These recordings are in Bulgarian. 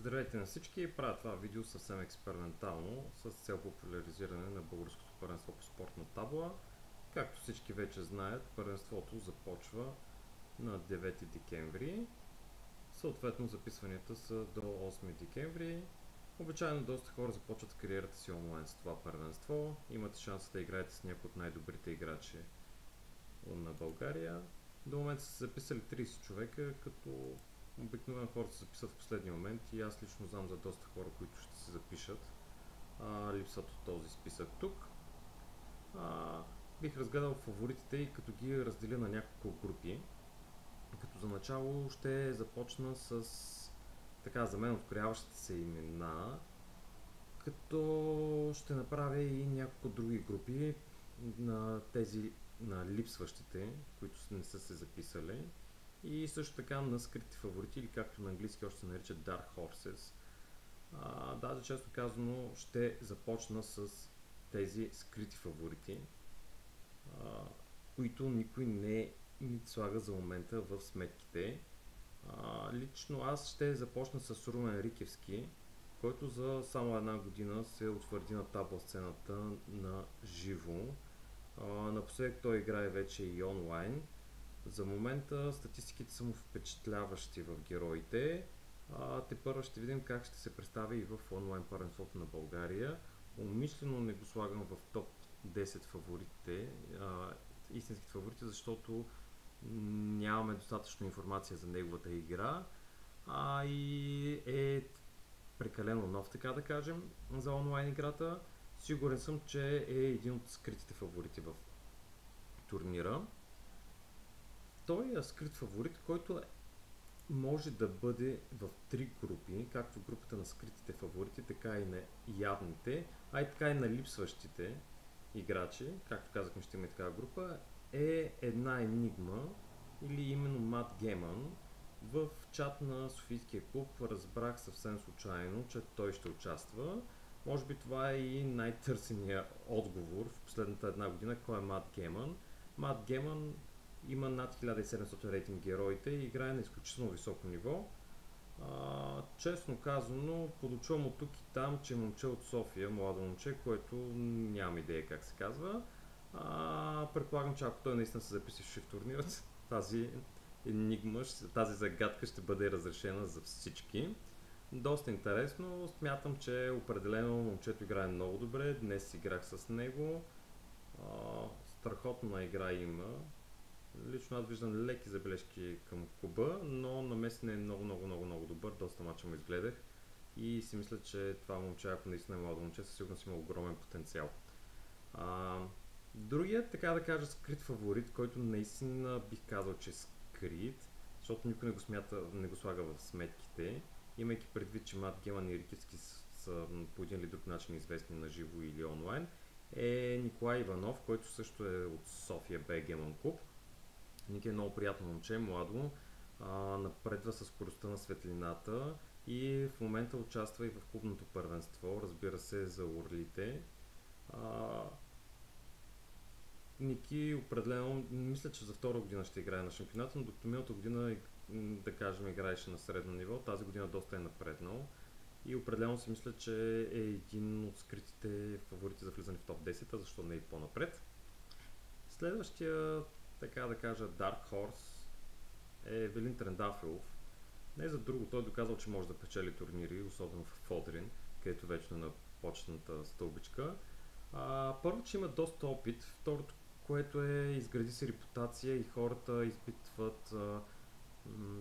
Здравейте на всички! Правя това видео съвсем експериментално с цел популяризиране на българското първенство по спортна табла. Както всички вече знаят, първенството започва на 9 декември. Съответно записванията са до 8 декември. Обичайно доста хора започват кариерата си онлайн с това първенство. Имате шанс да играете с някои от най-добрите играчи на България. До момента са се записали 30 човека, като обикновено хората се записват в последния момент и аз лично знам за доста хора, които ще се запишат. Липсват от този списък тук. Бих разгледал фаворитите и като ги разделя на няколко групи. Като за начало ще започна с така за мен открояващите се имена, като ще направя и няколко други групи на тези на липсващите, които не са се записали, и също така на скрити фаворити, или както на английски още се наричат Dark Horses. Даже често казано ще започна с тези скрити фаворити, които никой не ми слага за момента в сметките. Лично аз ще започна с Румен Рикевски, който за само една година се утвърди на табла сцената на живо. Напоследък той играе вече и онлайн. За момента статистиките са му впечатляващи в героите. Тепърва ще видим как ще се представи и в онлайн първенството на България. Умишлено не го слагам в топ 10 фаворитите, истинските фаворити, защото нямаме достатъчно информация за неговата игра, и е прекалено нов, така да кажем, за онлайн играта. Сигурен съм, че е един от скритите фаворити в турнира. Той е скрит фаворит, който може да бъде в три групи, както групата на скритите фаворити, така и на явните, и така и на липсващите играчи. Както казахме, ще има и такава група. Е една енигма, или именно Мат Геман. В чат на Софийския клуб разбрах съвсем случайно, че той ще участва. Може би това е и най-търсения отговор в последната една година. Кой е Мат Геман? Мат Геман има над 1700 рейтинг героите и играе на изключително високо ниво. Честно казано, подучвам от тук и там, че е момче от София, младо момче, което нямам идея как се казва. Предполагам, че ако той наистина се запише в турнирът, тази енигма, тази загадка ще бъде разрешена за всички. Доста интересно, смятам, че определено момчето играе много добре, днес играх с него. Страхотна игра има. Лично аз виждам леки забележки към клуба, но намесен е много добър, доста мача му изгледах и си мисля, че това момче, ако наистина е младо момче, със сигурност има огромен потенциал. Другият, така да кажа, скрит фаворит, който наистина бих казал, че е скрит, защото никой не го слага в сметките, имайки предвид, че Мат Геман и Рикевски са по един или друг начин известни на живо или онлайн, е Николай Иванов, който също е от София Б Геман клуб. Ники е много приятно момче, младо, напредва със скоростта на светлината и в момента участва и в клубното първенство, разбира се, за орлите. Ники определено, мисля, че за втора година ще играе на шампионата, но докато миналата година, да кажем, играеше на средно ниво, тази година доста е напреднал и определено си мисля, че е един от скритите фаворити за влизане в топ 10, а защо не и по-напред. Следващия, така да кажа, Dark Horse е Велин Трендафилов. Не за друго, той е доказал, че може да печели турнири, особено в Одрин, където вечно е на почетната стълбичка. Първо, че има доста опит, второто, което е изгради си репутация и хората изпитват,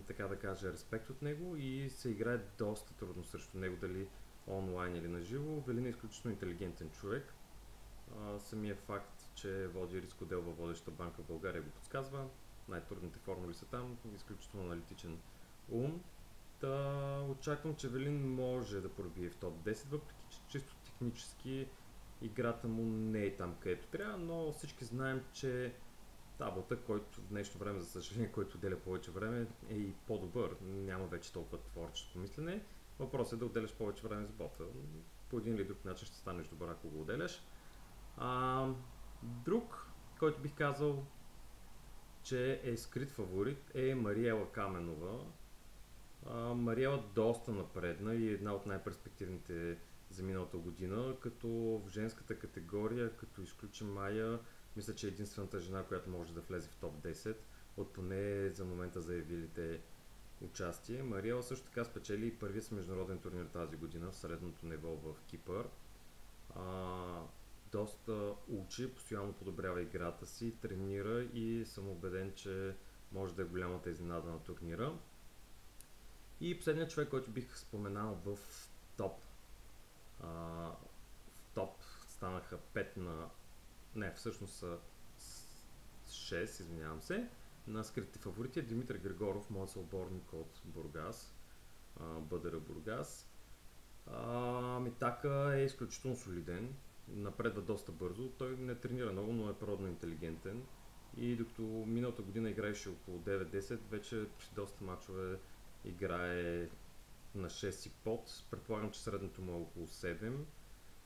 така да кажа, респект от него и се играе доста трудно срещу него, дали онлайн или на живо. Велин е изключително интелигентен човек. Самия факт, че води рискодел във водеща банка в България, го подсказва. Най-трудните формули са там, изключително аналитичен ум. Очаквам, че Велин може да пробие в топ 10, въпреки че чисто технически играта му не е там, където трябва, но всички знаем, че таблата, който в днешно време, за съжаление, който отделя повече време, е и по-добър. Няма вече толкова творческо мислене. Въпросът е да отделяш повече време с бота. По един или друг начин ще станеш добър, ако го отделяш. Друг, който бих казал, че е скрит фаворит, е Мариела Каменова. Мариела доста напредна и е една от най-перспективните за миналата година, като в женската категория, като изключим Майя, мисля, че е единствената жена, която може да влезе в топ 10 от поне за момента заявилите участие. Мариела също така спечели и първият си международен турнир тази година в средното ниво в Кипър. А, доста учи, постоянно подобрява играта си, тренира и съм убеден, че може да е голямата изненада на турнира. И последният човек, който бих споменал топ, а, в топ станаха 5 на... Не, всъщност са 6, извинявам се, на скритите фаворити е Димитър Григоров, моят съотборник от Бургас, БДР Бургас. Митака е изключително солиден, напредва доста бързо, той не тренира много, но е природно интелигентен и докато миналата година играеше около 9-10, вече при доста мачове играе на 6 и под, предполагам, че средното му е около 7.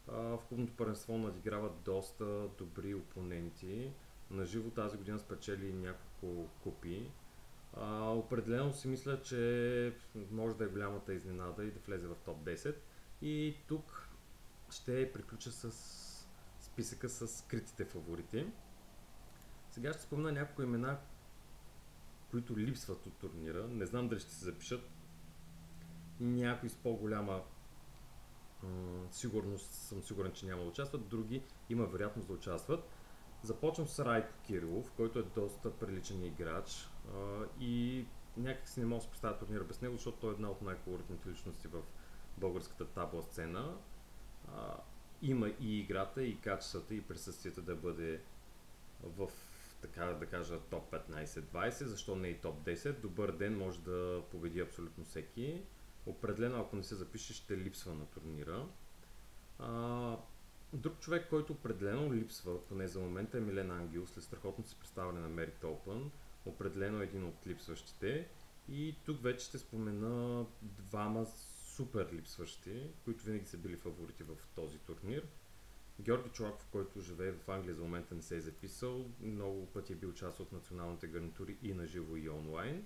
В клубното първенство надиграва доста добри опоненти. На живо тази година спечели няколко купи. Определено си мисля, че може да е голямата изненада и да влезе в топ 10. И тук ще приключа с списъка с скритите фаворити. Сега ще спомена няколко имена, които липсват от турнира. Не знам дали ще се запишат. Някои с по-голяма сигурност съм сигурен, че няма да участват, други има вероятност да участват. Започвам с Райко Кирилов, който е доста приличен играч и някак си не мога да се представя турнира без него, защото той е една от най-колоритните личности в българската табла сцена. Има и играта, и качествата, и присъствието да бъде в, така да кажа, топ 15-20, защо не и топ 10. Добър ден, може да победи абсолютно всеки. Определено, ако не се запише, ще липсва на турнира. Друг човек, който определено липсва, поне за момента, е Милен Ангел, след страхотното си представяне на Merit Open. Определено е един от липсващите. И тук вече ще спомена двама супер липсващи, които винаги са били фаворити в този турнир. Георги Чолаков, който живее в Англия, за момента не се е записал. Много пъти е бил част от националните гарнитури и на живо, и онлайн.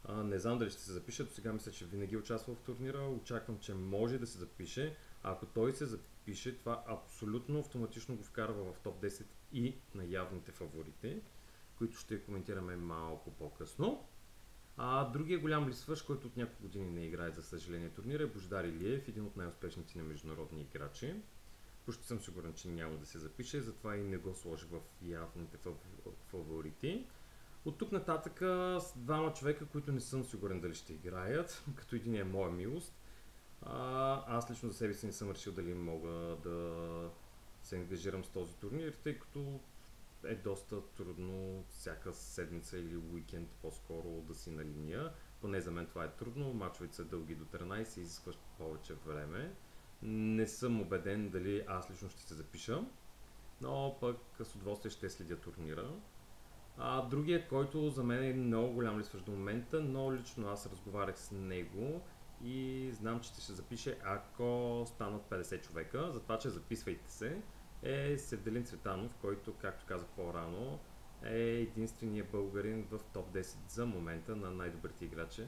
Не знам дали ще се запише, до сега мисля, че винаги участва в турнира. Очаквам, че може да се запише. А ако той се запише, това абсолютно автоматично го вкарва в топ 10 и на явните фаворити, които ще коментираме малко по-късно. Другия голям липсващ, който от няколко години не играе, за съжаление, турнира е Божидар Илиев, един от най-успешните ни международни играчи. Почти съм сигурен, че няма да се запише, затова и не го сложи в явните фаворити. От тук нататък с двама човека, които не съм сигурен дали ще играят, като един е моя милост. Аз лично за себе си не съм решил дали мога да се ангажирам с този турнир, тъй като е доста трудно всяка седмица или уикенд по-скоро да си на линия. Поне за мен това е трудно, мачовете са дълги до 13 и изискващ повече време. Не съм убеден дали аз лично ще се запиша, но пък с удоволствие ще следя турнира. Другия, който за мен е много голям липсващ до момента, но лично аз разговарях с него и знам, че ще се запише, ако станат 50 човека, затова че записвайте се, е Севделин Цветанов, който, както казах по-рано, е единственият българин в топ 10 за момента на най-добрите играчи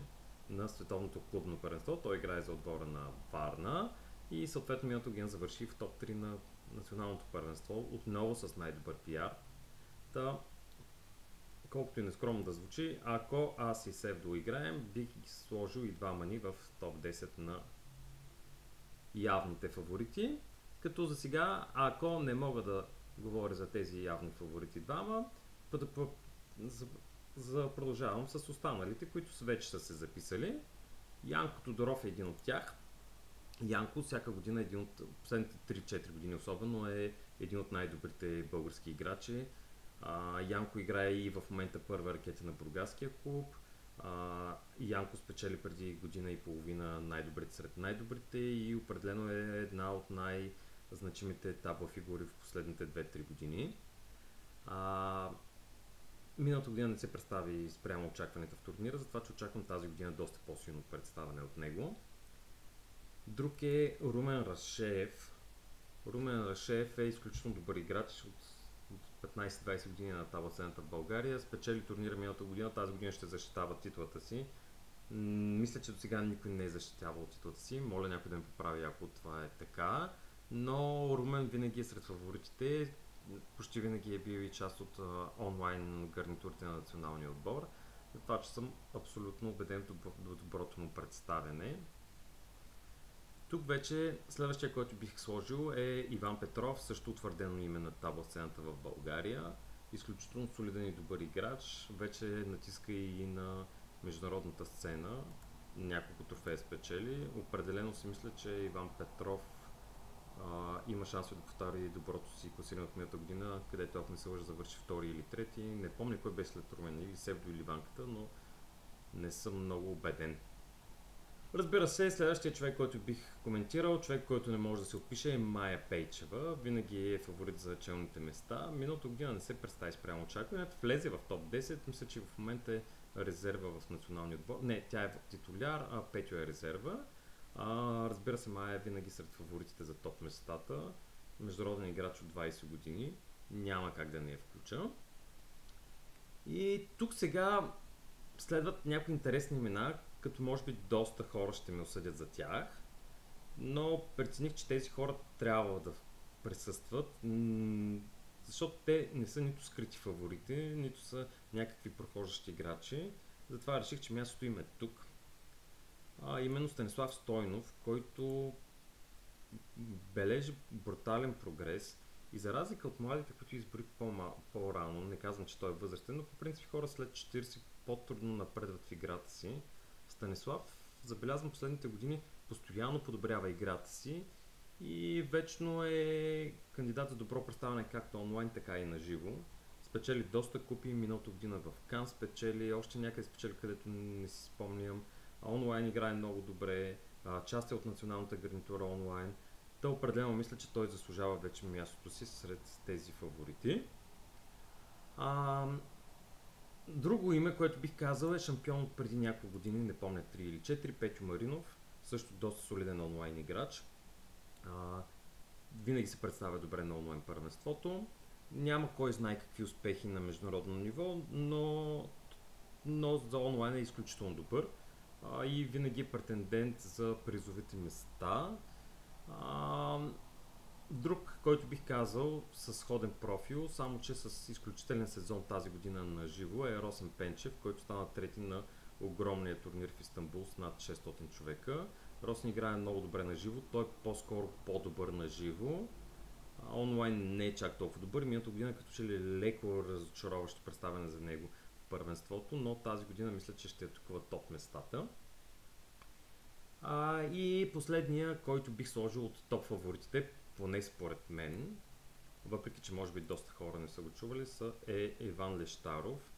на световното клубно първенство. Той играе за отбора на Варна и съответно миналото ген завърши в топ 3 на националното първенство, отново с най-добър пиар. Колкото и нескромно да звучи, ако аз и Севдо играем, бих ги сложил и двама ни в топ 10 на явните фаворити. Като за сега, ако не мога да говоря за тези явни фаворити двама, продължавам с останалите, които вече са се записали. Янко Тодоров е един от тях. Янко всяка година, един от последните 3-4 години особено, е един от най-добрите български играчи. Янко играе и в момента първа ракета на Бургаския клуб. Янко спечели преди година и половина най-добрите сред най-добрите и определено е една от най-значимите табла фигури в последните 2-3 години. Миналата година не се представи спрямо очакването в турнира, затова че очаквам тази година доста по-силно представяне от него. Друг е Румен Рашеев. Румен Рашеев е изключително добър играч от 15-20 години на табла сцената в България. Спечели турнира миналата година, тази година ще защитава титлата си. Мисля, че до сега никой не е защитявал титлата си. Моля някой да ме поправи, ако това е така. Но Румен винаги е сред фаворитите. Почти винаги е бил и част от онлайн гарнитурите на националния отбор. За това, че съм абсолютно убеден в доброто му представяне. Тук вече следващия, който бих сложил е Иван Петров, също утвърдено име на табла сцената в България. Изключително солиден и добър играч. Вече натиска и на международната сцена. Няколко трофея спечели. Определено си мисля, че Иван Петров има шанс да повтори доброто си класиране от миналата година, където, ако не се лъжа, завърши втори или трети. Не помня кой беше след Румен, или Севдо или Ванката, но не съм много убеден. Разбира се, следващия човек, който бих коментирал, човек, който не може да се опише, е Майя Пейчева. Винаги е фаворит за челните места. Миналата година не се представи спрямо очакванията. Влезе в топ 10. Мисля, че в момента е резерва в националния отбор. Не, тя е титуляр, а Петю е резерва. Разбира се, Майя е винаги сред фаворитите за топ местата. Международен играч от 20 години. Няма как да не я включа. И тук сега следват някои интересни имена, като може би доста хора ще ме осъдят за тях, но прецених, че тези хора трябва да присъстват, защото те не са нито скрити фаворити, нито са някакви прохождащи играчи. Затова реших, че мястото им е тук. Именно Станислав Стойнов, който бележи брутален прогрес и за разлика от младите, които изборих по-рано, не казвам, че той е възрастен, но по принцип хора след 40 по-трудно напредват в играта си. Станислав, забелязвам последните години, постоянно подобрява играта си и вечно е кандидат за добро представяне както онлайн, така и на живо. Спечели доста купи, миналата година в Кан спечели, още някъде спечели, където не си спомням. Онлайн играе много добре, част е от националната гарнитура онлайн. Та определено мисля, че той заслужава вече мястото си сред тези фаворити. Друго име, което бих казал, е шампион от преди няколко години, не помня 3 или 4, Петю Маринов, също доста солиден онлайн играч. Винаги се представя добре на онлайн първенството. Няма кой знае какви успехи на международно ниво, но за онлайн е изключително добър и винаги е претендент за призовите места. Друг, който бих казал с сходен профил, само че с изключителен сезон тази година на живо, е Росен Пенчев, който стана трети на огромния турнир в Истанбул с над 600 човека. Росен играе много добре на живо, той е по-скоро по-добър на живо. Онлайн не е чак толкова добър. Миналата година като че ли леко разочароващо представяне за него в първенството, но тази година мисля, че ще атакува топ местата. И последния, който бих сложил от топ фаворитите, поне според мен, въпреки че може би доста хора не са го чували, е Иван Лещаров.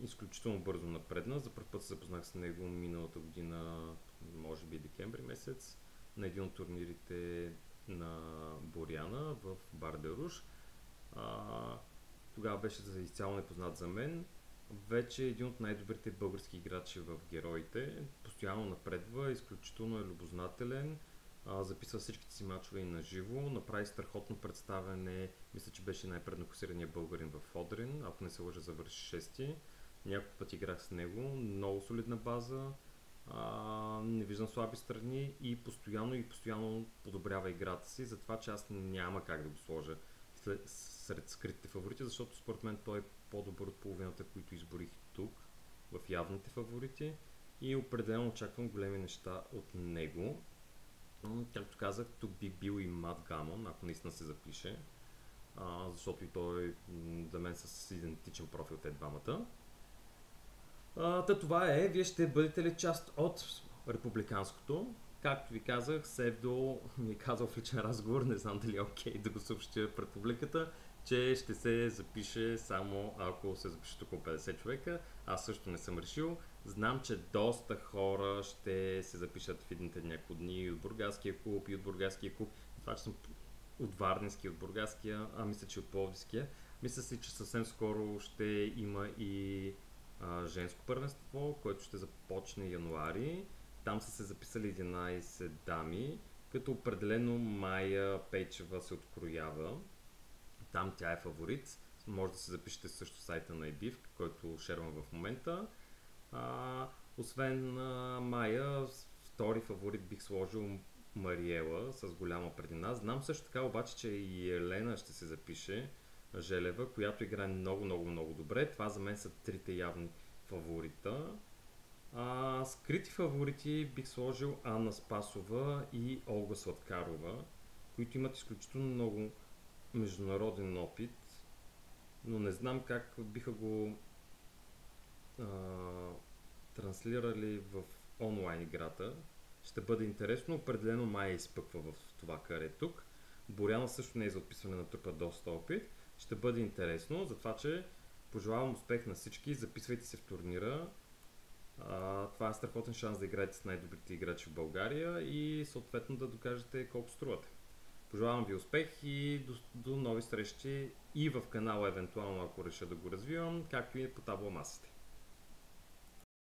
Изключително бързо напредна. За първ път се запознах с него миналата година, може би декември месец, на един от турнирите на Боряна в Бардеруш. Тогава беше изцяло непознат за мен. Вече е един от най-добрите български играчи в Героите. Постоянно напредва, изключително е любознателен. Записва всичките си мачове и на живо. Направи страхотно представяне. Мисля, че беше най-преднокосирания българин в Одрин. Ако не се лъжа, завърши шести. Няколко пъти играх с него. Много солидна база. Не виждам слаби страни и постоянно подобрява играта си. Затова че аз няма как да го сложа сред скритите фаворити, защото според мен той е по-добър от половината, които изборих тук, в явните фаворити, и определено очаквам големи неща от него. Както казах, тук би бил и Мат Гамон, ако наистина се запише, защото и той за мен с идентичен профил те двамата. Това е. Вие ще бъдете ли част от републиканското? Както ви казах, Севдо ми е казал в личен разговор, не знам дали е окей да го съобщя пред публиката, че ще се запише само ако се запишат около 50 човека. Аз също не съм решил. Знам, че доста хора ще се запишат в едните няколко дни и от Бургаския клуб, и от Бургаския клуб. Това, че съм от Варненския, от Бургаския, мисля, че от Пловдивския. Мисля си, че съвсем скоро ще има и женско първенство, което ще започне януари. Там са се записали 11 дами, като определено Майя Пейчева се откроява. Там тя е фаворит. Може да се запишете също сайта на EBIF, който шервам в момента. Освен Майя, втори фаворит бих сложил Мариела с голяма предина. Знам също така обаче, че и Елена ще се запише Желева, която играе много, много, много добре. Това за мен са трите явни фаворита. Скрити фаворити бих сложил Анна Спасова и Олга Сладкарова, които имат изключително много международен опит, но не знам как биха го а, транслирали в онлайн играта. Ще бъде интересно. Определено Майя изпъква в това каре тук. Боряна също не е за отписване на трупа доста опит. Ще бъде интересно, затова че пожелавам успех на всички. Записвайте се в турнира. Това е страхотен шанс да играете с най-добрите играчи в България и съответно да докажете колко струвате. Пожелавам ви успех и до нови срещи и в канала, евентуално ако реша да го развивам, както и по табломасите.